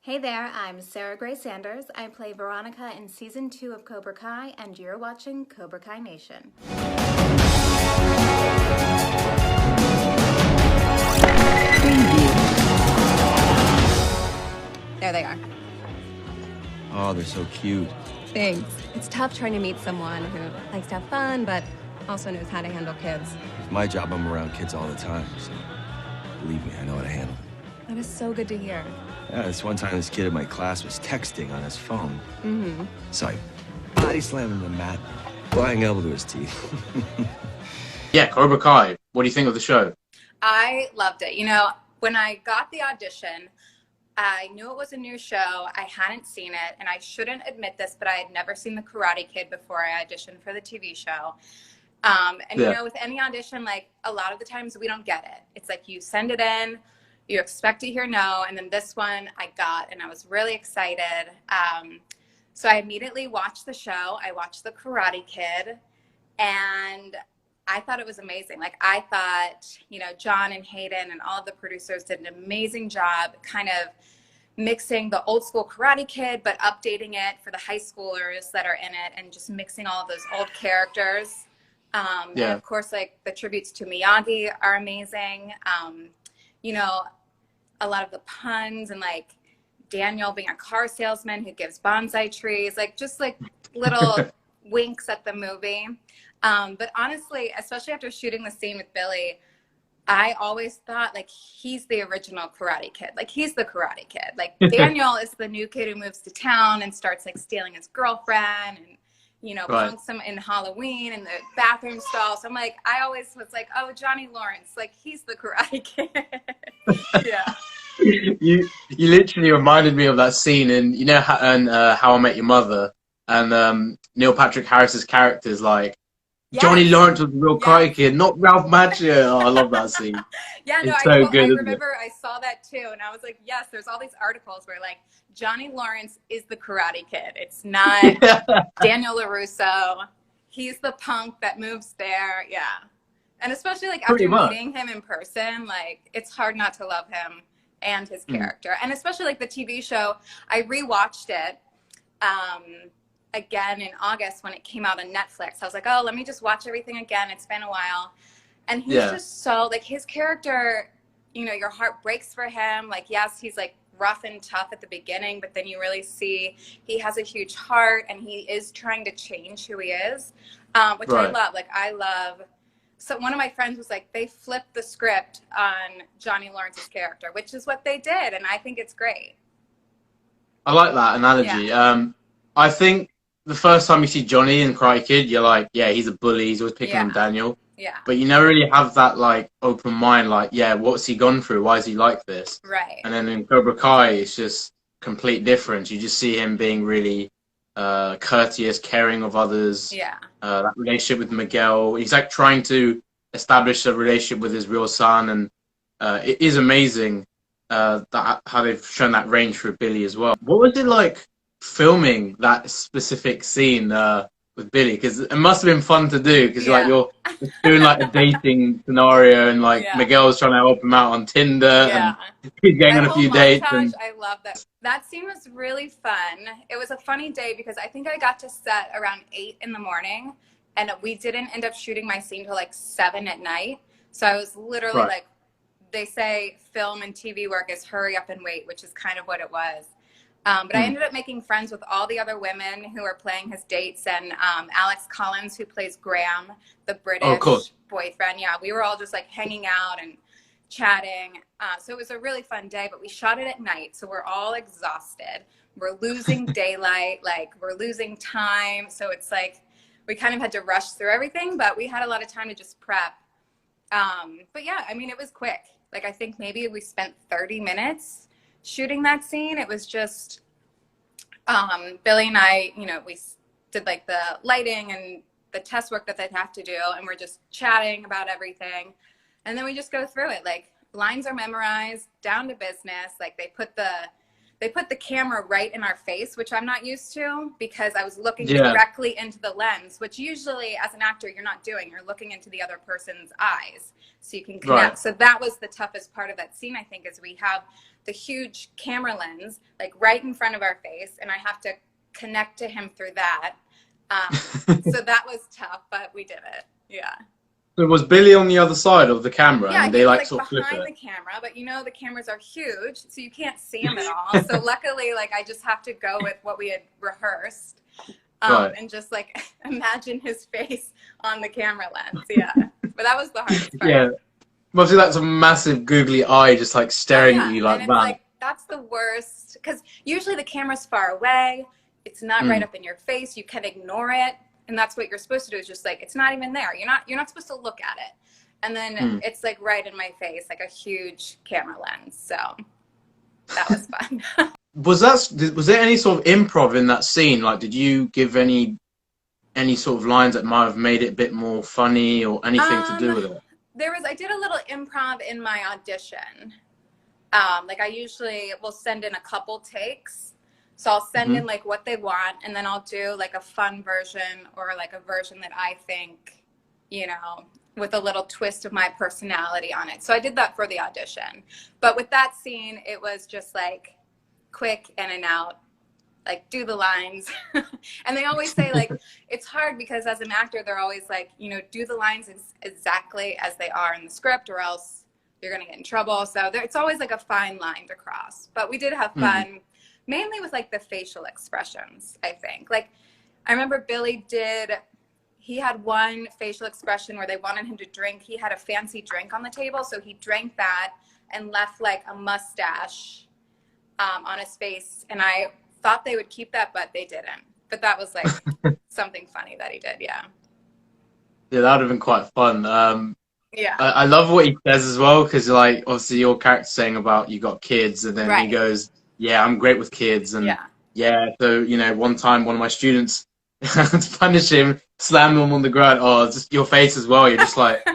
Hey there, I'm Sarah Gray Sanders. I play Veronica in Season 2 of Cobra Kai, and you're watching Cobra Kai Nation. There they are. Oh, they're so cute. Thanks. It's tough trying to meet someone who likes to have fun, but also knows how to handle kids. It's my job, I'm around kids all the time, so believe me, I know how to handle them. That is so good to hear. Yeah, this one time this kid in my class was texting on his phone. Mm-hmm. So I body slammed him to the mat, flying elbow to his teeth. Yeah, Cobra Kai. What do you think of the show? I loved it. You know, when I got the audition, I knew it was a new show. I hadn't seen it, and I shouldn't admit this, but I had never seen The Karate Kid before I auditioned for the TV show. You know, with any audition, like a lot of the times we don't get it. It's like you send it in, you expect to hear no, and then this one I got, and I was really excited. So I immediately watched the show. I watched The Karate Kid, and I thought it was amazing. Like, I thought, you know, John and Hayden and all of the producers did an amazing job kind of mixing the old school Karate Kid, but updating it for the high schoolers that are in it, and just mixing all of those old characters. And of course, like, the tributes to Miyagi are amazing. You know, a lot of the puns, and like Daniel being a car salesman who gives bonsai trees, like just like little winks at the movie. But honestly, especially after shooting the scene with Billy, I always thought, like, he's the original Karate Kid. Like, he's the Karate Kid. Like, Daniel is the new kid who moves to town and starts, like, stealing his girlfriend and, you know, punks him in Halloween in the bathroom stall. So I'm like, I always was like, oh, Johnny Lawrence, like, he's the Karate Kid. Yeah. You literally reminded me of that scene in, you know, How I Met Your Mother, and Neil Patrick Harris's character is like, yes, Johnny Lawrence was the real Karate Kid, not Ralph Macchio. Oh, I love that scene. Yeah, no, it's so good, I remember I saw that too, and I was like, yes, there's all these articles where, like, Johnny Lawrence is the Karate Kid. It's not Daniel LaRusso. He's the punk that moves there. Yeah. And especially, like, after meeting him in person, like, it's hard not to love him and his character. And especially, like, the TV show, I rewatched it again in August when it came out on Netflix. I was like, oh, let me just watch everything again. It's been a while. And he's just so, like, his character, you know, your heart breaks for him. Like, yes, he's, like, rough and tough at the beginning, but then you really see he has a huge heart, and he is trying to change who he is, which I love. Like, I love. So one of my friends was like, they flipped the script on Johnny Lawrence's character, which is what they did, and I think it's great. I like that analogy. Yeah. I think the first time you see Johnny in Karate Kid, you're like, yeah, he's a bully. He's always picking on Daniel. Yeah. But you never really have that, like, open mind, like, yeah, what's he gone through? Why is he like this? Right. And then in Cobra Kai, it's just complete difference. You just see him being really courteous, caring of others. Yeah. That relationship with Miguel. He's, like, trying to establish a relationship with his real son. And it is amazing how they've shown that range for Billy as well. What was it like filming that specific scene with Billy? Because it must have been fun to do, because like you're doing like a dating scenario, and like Miguel's trying to help him out on Tinder, and he's going on a few dates. And I love that. That scene was really fun. It was a funny day because I think I got to set around 8 in the morning, and we didn't end up shooting my scene till like 7 at night. So I was literally like, they say film and TV work is hurry up and wait, which is kind of what it was. But I ended up making friends with all the other women who were playing his dates, and Alex Collins, who plays Graham, the British boyfriend. Yeah, we were all just like hanging out and chatting. So it was a really fun day, but we shot it at night. So we're all exhausted. We're losing daylight, like we're losing time. So it's like we kind of had to rush through everything, but we had a lot of time to just prep. But yeah, I mean, it was quick. Like, I think maybe we spent 30 minutes shooting that scene. It was just Billy and I, you know, we did like the lighting and the test work that they'd have to do, and we're just chatting about everything, and then we just go through it. Like, lines are memorized down to business. Like, they put the they put the camera right in our face, which I'm not used to because I was looking directly into the lens, which usually as an actor, you're not doing. You're looking into the other person's eyes so you can connect. Right. So that was the toughest part of that scene, I think, is we have the huge camera lens like right in front of our face, and I have to connect to him through that. So that was tough, but we did it. Yeah. So was Billy on the other side of the camera? Yeah, and they like sort of behind the camera, but you know the cameras are huge, so you can't see him at all. So luckily, like I just have to go with what we had rehearsed, and just like imagine his face on the camera lens. Yeah, but that was the hardest part. Yeah, mostly that's a massive googly eye just like staring at you like and that. Like, that's the worst because usually the camera's far away. It's not right up in your face. You can ignore it. And that's what you're supposed to do is just like, it's not even there. You're not supposed to look at it. And then it's like right in my face, like a huge camera lens. So that was fun. Was there any sort of improv in that scene? Like, did you give any sort of lines that might have made it a bit more funny or anything to do with it? I did a little improv in my audition. Like I usually will send in a couple takes. So I'll send in like what they want, and then I'll do like a fun version or like a version that I think, you know, with a little twist of my personality on it. So I did that for the audition. But with that scene, it was just like quick in and out, like do the lines. And they always say like, it's hard because as an actor, they're always like, you know, do the lines exactly as they are in the script or else you're going to get in trouble. So it's always like a fine line to cross. But we did have fun. Mainly with like the facial expressions, I think. Like I remember Billy he had one facial expression where they wanted him to drink. He had a fancy drink on the table, so he drank that and left like a mustache on his face. And I thought they would keep that, but they didn't. But that was like something funny that he did, yeah. Yeah, that would have been quite fun. Yeah. I love what he says as well, because like obviously your character's saying about you got kids, and then he goes, yeah, I'm great with kids. And so, you know, one time one of my students to punish him, slammed him on the ground. Oh, it's just your face as well. You're just like,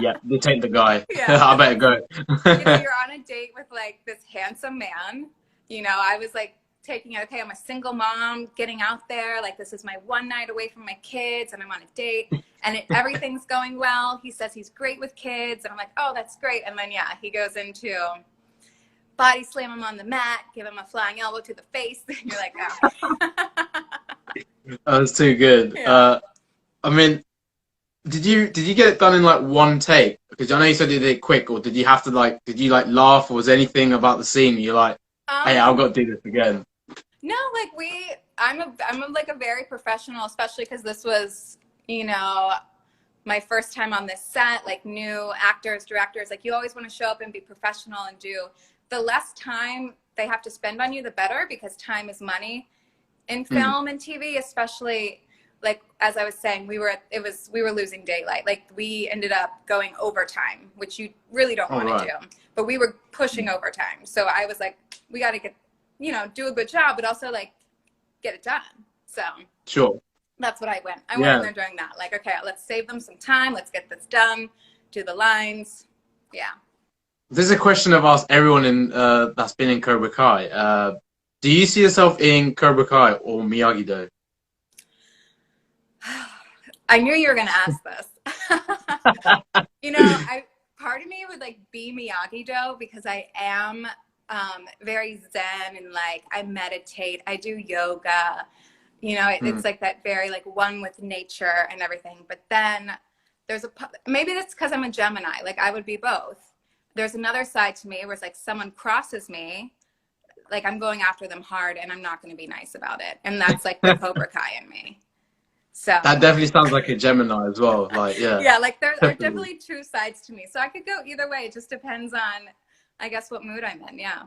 yeah, they take the guy. I better go. You know, you're on a date with like this handsome man. You know, I was like taking it, okay, I'm a single mom getting out there. Like this is my one night away from my kids and I'm on a date and everything's going well. He says he's great with kids. And I'm like, oh, that's great. And then, he goes into body slam him on the mat, give him a flying elbow to the face. And you're like, oh. That was too good. Yeah. I mean, did you get it done in like one take? Because I know you said you did it quick, or did you have to like, did you like laugh, or was anything about the scene you're like, hey, I've got to do this again? No, like I'm like a very professional, especially because this was, you know, my first time on this set, like new actors, directors, like you always want to show up and be professional and do. The less time they have to spend on you, the better, because time is money in film and TV, especially like, as I was saying, we were losing daylight. Like we ended up going overtime, which you really don't want to do, but we were pushing overtime. So I was like, we got to get, you know, do a good job, but also like get it done. So sure. That's what I went in there doing that. Like, okay, let's save them some time. Let's get this done. Do the lines. Yeah. This is a question I've asked everyone in that's been in Cobra Kai. Do you see yourself in Cobra Kai or Miyagi-Do? I knew you were going to ask this. You know, part of me would like be Miyagi-Do because I am very zen and like I meditate. I do yoga. You know, it's like that very like one with nature and everything. But then maybe that's because I'm a Gemini. Like I would be both. There's another side to me where it's like someone crosses me, like I'm going after them hard and I'm not going to be nice about it. And that's like the Cobra Kai in me. So that definitely sounds like a Gemini as well. Like, yeah. Yeah, like there are definitely two sides to me. So I could go either way. It just depends on, I guess, what mood I'm in. Yeah.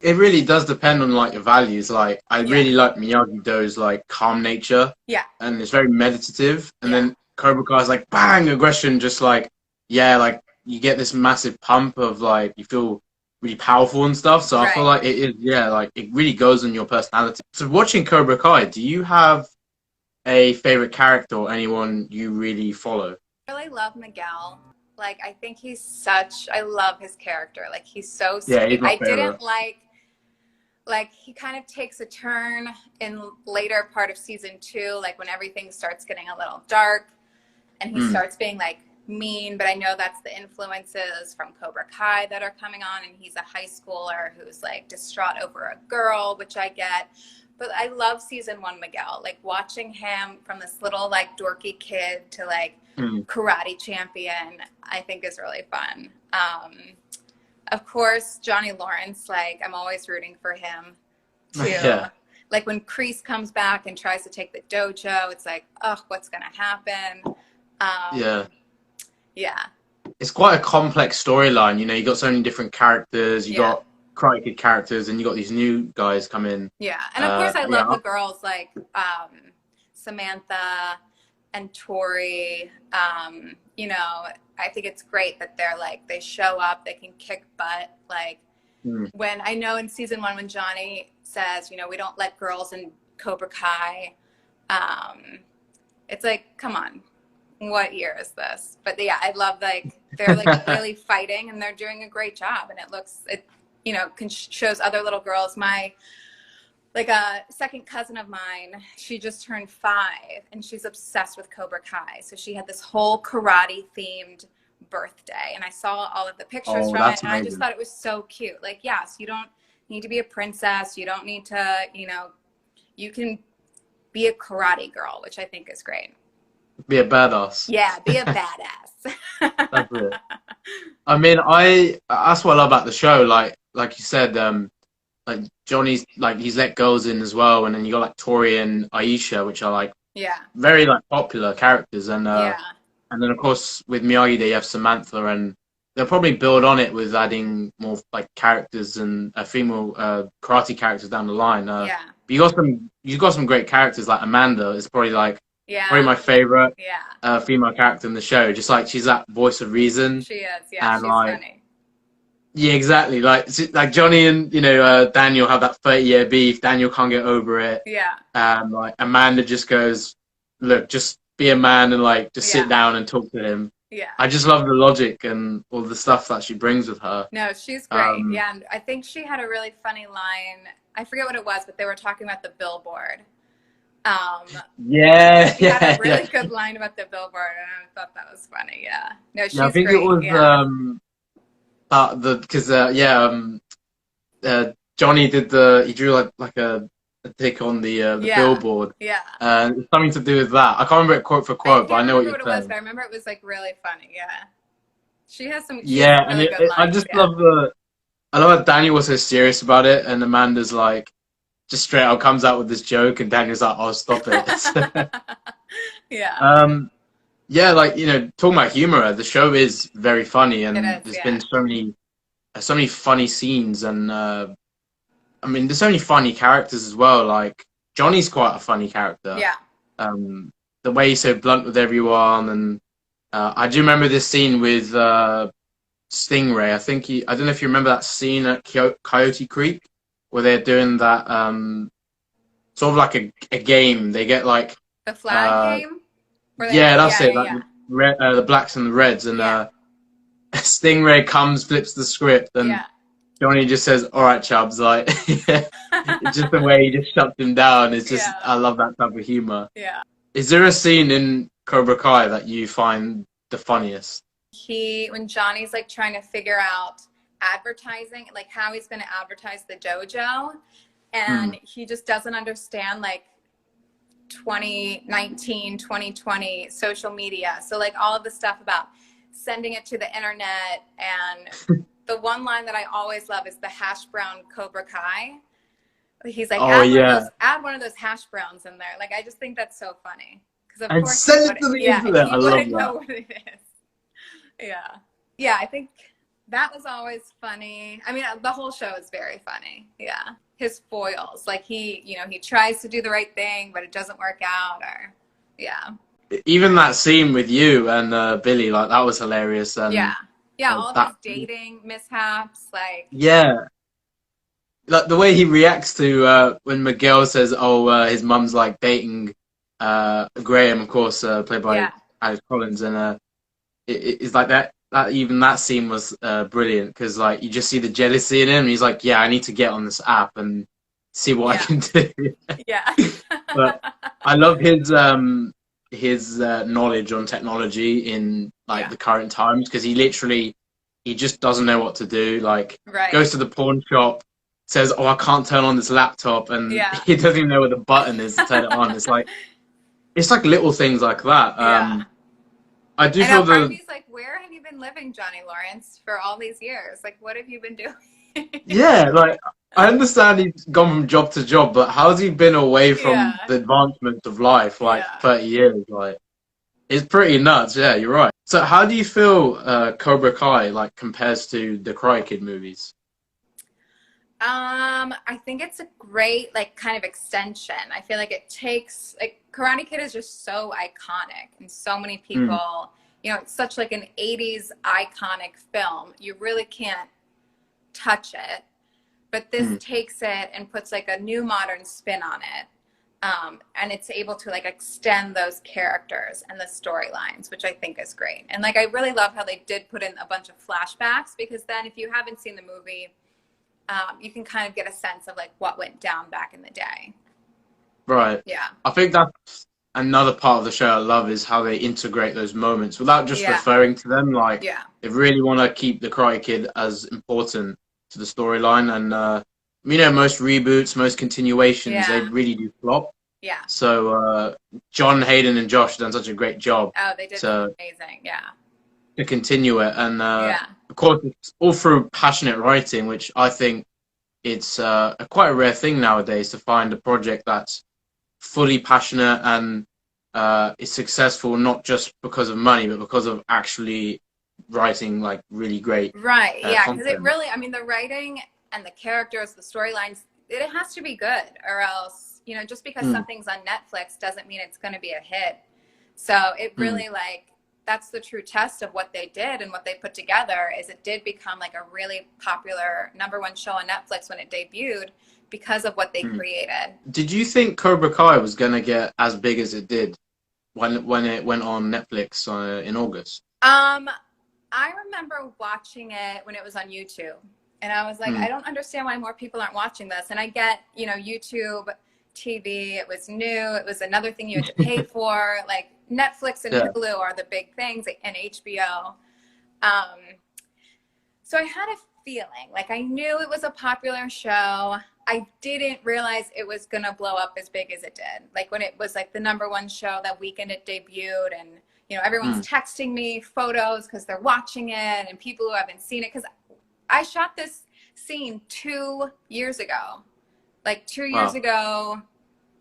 It really does depend on like your values. Like I really like Miyagi-Do's like calm nature. Yeah. And it's very meditative. And then Cobra Kai's like bang aggression, just like like you get this massive pump of like you feel really powerful and stuff. So I feel like it is like it really goes on your personality. So watching Cobra Kai, do you have a favorite character or anyone you really follow? I really love Miguel. Like I think he's I love his character. Like he's so sweet. Yeah, he's my favorite. I didn't like like he kind of takes a turn in later part of season 2, like when everything starts getting a little dark and he starts being like mean, but I know that's the influences from Cobra Kai that are coming on, and he's a high schooler who's like distraught over a girl, which I get. But I love season 1 Miguel, like watching him from this little like dorky kid to like karate champion, I think is really fun. Of course, Johnny Lawrence, like I'm always rooting for him too. Yeah. Like when Kreese comes back and tries to take the dojo, it's like, oh, what's gonna happen? Yeah. It's quite a complex storyline. You know, you got so many different characters. You got Karate Kid characters, and you got these new guys come in. Yeah, and of course I love the girls like Samantha and Tori. You know, I think it's great that they're like, they show up, they can kick butt. Like when I know in season 1 when Johnny says, you know, we don't let girls in Cobra Kai. It's like, come on, what year is this? But yeah, I love like they're like really fighting, and they're doing a great job, and it you know, shows other little girls. My like a second cousin of mine, she just turned 5 and she's obsessed with Cobra Kai. So she had this whole karate themed birthday, and I saw all of the pictures from it, and I just thought it was so cute. Like, yes, you don't need to be a princess. You don't need to, you know, you can be a karate girl, which I think is great. Be a badass. Yeah, be a badass. That's it. I mean, that's what I love about the show. Like you said, like Johnny's like he's let girls in as well, and then you got like Tori and Aisha, which are like very like popular characters, and and then of course with Miyagi-Do you have Samantha, and they'll probably build on it with adding more like characters and female karate characters down the line. But you got some great characters. Like Amanda is probably like probably my favorite female character in the show. Just like she's that voice of reason. She is, and she's like, funny. Yeah, exactly. Like Johnny and Daniel have that 30-year beef. Daniel can't get over it. Yeah. Like Amanda just goes, look, just be a man and like just sit down and talk to him. Yeah. I just love the logic and all the stuff that she brings with her. No, she's great. And I think she had a really funny line. I forget what it was, but they were talking about the billboard. She had a really good line about the billboard, and I thought that was funny. Yeah. No, she's I think great. it was Johnny did he drew like a tick on the billboard. Yeah. It's something to do with that. I can't remember it quote for quote, but I know what you're saying. It was, but I remember it was like really funny. Yeah. She has some. And really good lines, I just love I love that Daniel was so serious about it, and Amanda's like just straight out comes out with this joke, and Daniel's like, "Oh, stop it." Yeah, like, you know, talking about humor, the show is very funny, and there's been so many funny scenes, and I mean, there's so many funny characters as well. Like Johnny's quite a funny character. Yeah. The way he's so blunt with everyone, and I do remember this scene with Stingray. I don't know if you remember that scene at Coyote Creek where they're doing that sort of like a game. They get like the flag game. That's it. Like the blacks and the reds, and Stingray comes, flips the script, and Johnny just says, "All right, Chubbs." Like, just the way he just shuts him down is just. I love that type of humor. Yeah. Is there a scene in Cobra Kai that you find the funniest? When Johnny's like trying to figure out advertising, like how he's going to advertise the dojo, and he just doesn't understand like 2019, 2020 social media. So like all of the stuff about sending it to the internet, and the one line that I always love is the hash brown Cobra Kai. He's like, add one of those hash browns in there. Like, I just think that's so funny. Because of course send it to the internet. I love that. Know what it is. Yeah, I think that was always funny. I mean, the whole show is very funny. Yeah. His foils, like he tries to do the right thing, but it doesn't work out, even that scene with you and Billy, like that was hilarious. All these dating mishaps, like like the way he reacts to when Miguel says, his mum's like dating Graham, of course, played by Alex Collins, and it's like that even that scene was brilliant, because like you just see the jealousy in him, and he's like, I need to get on this app, and see what I can do. Yeah. But I love his knowledge on technology in like the current times, because he just doesn't know what to do. Like goes to the pawn shop, says, "Oh, I can't turn on this laptop," and he doesn't even know where the button is to turn it on. It's like little things like that. I do feel part of me's like, where have you been living, Johnny Lawrence, for all these years? Like, what have you been doing? Yeah, like I understand he's gone from job to job, but how's he been away from the advancement of life like 30 years? Like, it's pretty nuts. Yeah, you're right. So how do you feel Cobra Kai like compares to the Karate Kid movies? I think it's a great like kind of extension. I feel like it takes like Karate Kid is just so iconic, and so many people, you know, it's such like an 80s iconic film. You really can't touch it, but this takes it and puts like a new modern spin on it. And it's able to like extend those characters and the storylines, which I think is great. And like I really love how they did put in a bunch of flashbacks, because then if you haven't seen the movie, you can kind of get a sense of like what went down back in the day. Right. Yeah. I think that's another part of the show I love, is how they integrate those moments without just referring to them. Like they really want to keep the Karate Kid as important to the storyline. And you know, most reboots, most continuations, they really do flop. Yeah. So John, Hayden, and Josh have done such a great job. Oh, they did amazing. Yeah. To continue it, and of course, it's all through passionate writing, which I think it's quite a rare thing nowadays to find a project that's fully passionate and is successful, not just because of money, but because of actually writing like really great. Right. Yeah. Because it really, I mean, the writing and the characters, the storylines, it has to be good, or else, you know, just because something's on Netflix doesn't mean it's going to be a hit. So it really like, that's the true test of what they did and what they put together, is it did become like a really popular #1 show on Netflix when it debuted because of what they created. Did you think Cobra Kai was going to get as big as it did when it went on Netflix in August? I remember watching it when it was on YouTube, and I was like, I don't understand why more people aren't watching this. And I get, you know, YouTube TV, it was new, it was another thing you had to pay for. Like Netflix and Hulu are the big things, and HBO. So I had a feeling, like I knew it was a popular show. I didn't realize it was gonna blow up as big as it did. Like when it was like the #1 show that weekend it debuted, and you know, everyone's texting me photos because they're watching it, and people who haven't seen it, because I shot this scene 2 years ago. Like 2 years ago,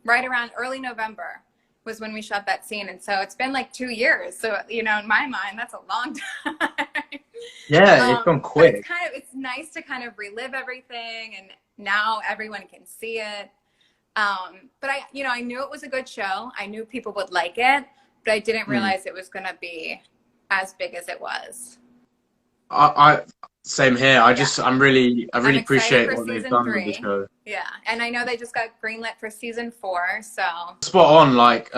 right around early November was when we shot that scene. And so it's been like 2 years. So, you know, in my mind, that's a long time. Yeah, it's gone quick. It's nice to kind of relive everything, and now everyone can see it. But I knew it was a good show. I knew people would like it, but I didn't realize it was going to be as big as it was. Same here. I really appreciate what they've done with the show. Yeah, and I know they just got greenlit for season 4, so spot on. Like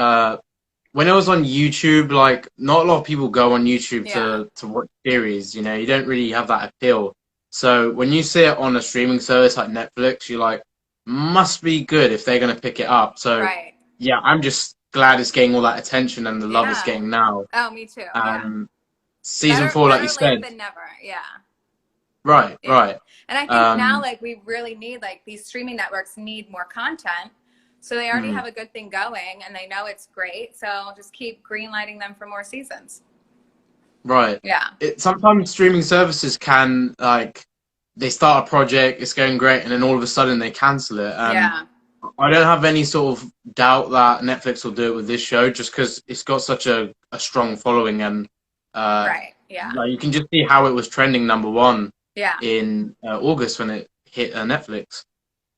when it was on YouTube, like not a lot of people go on YouTube to watch series. You know, you don't really have that appeal. So when you see it on a streaming service like Netflix, you're like, must be good if they're gonna pick it up. So yeah, I'm just glad it's getting all that attention and the love it's getting now. Oh, me too. Season 4, like you said. Than never. Yeah. Right. And I think now, like, we really need, like, these streaming networks need more content. So they already have a good thing going, and they know it's great. So just keep greenlighting them for more seasons. Right. Yeah. Sometimes streaming services can, like, they start a project, it's going great, and then all of a sudden they cancel it. I don't have any sort of doubt that Netflix will do it with this show, just because it's got such a strong following, and like, you can just see how it was trending #1 in August when it hit Netflix.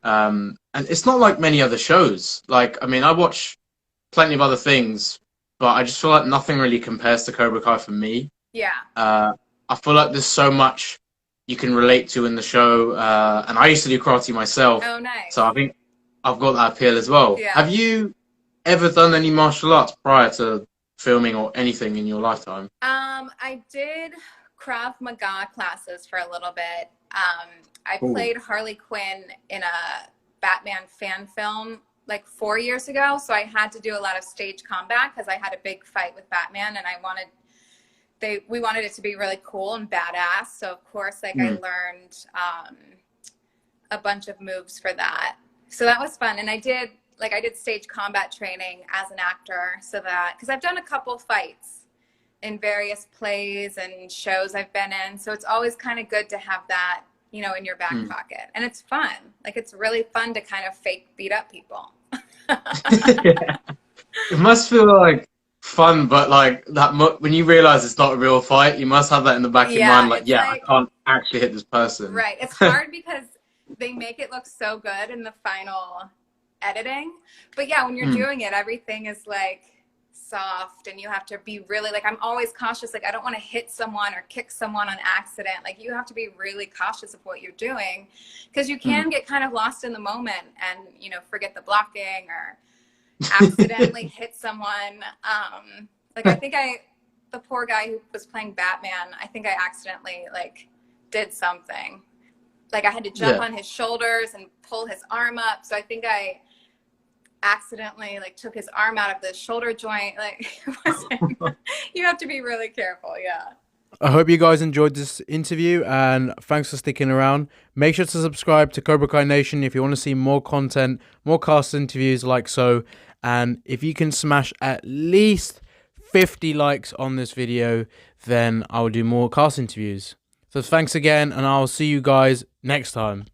And it's not like many other shows. Like, I mean, I watch plenty of other things, but I just feel like nothing really compares to Cobra Kai for me. Yeah. I feel like there's so much you can relate to in the show. And I used to do karate myself. Oh, nice. So I think I've got that appeal as well. Yeah. Have you ever done any martial arts prior to filming or anything in your lifetime? I did Krav Maga classes for a little bit. I played Harley Quinn in a Batman fan film like 4 years ago. So I had to do a lot of stage combat because I had a big fight with Batman, and we wanted it to be really cool and badass. So of course, like I learned a bunch of moves for that. So that was fun. And I did stage combat training as an actor, so that, because I've done a couple fights in various plays and shows I've been in. So it's always kind of good to have that, you know, in your back pocket. And it's fun. Like, it's really fun to kind of fake beat up people. Yeah. It must feel like fun, but like that when you realize it's not a real fight, you must have that in the back of your mind, like, yeah, like, I can't actually hit this person. Right. It's hard because they make it look so good in the final editing. But yeah, when you're doing it, everything is like soft, and you have to be really, like, I'm always cautious. Like, I don't want to hit someone or kick someone on accident. Like, you have to be really cautious of what you're doing, because you can get kind of lost in the moment and, you know, forget the blocking or accidentally hit someone. Like, I think the poor guy who was playing Batman, I think I accidentally like did something. Like, I had to jump on his shoulders and pull his arm up. So I think I accidentally like took his arm out of the shoulder joint. Like, you have to be really careful. Yeah. I hope you guys enjoyed this interview, and thanks for sticking around. Make sure to subscribe to Cobra Kai Nation if you want to see more content, more cast interviews like so. And if you can smash at least 50 likes on this video, then I'll do more cast interviews. So thanks again, and I'll see you guys next time.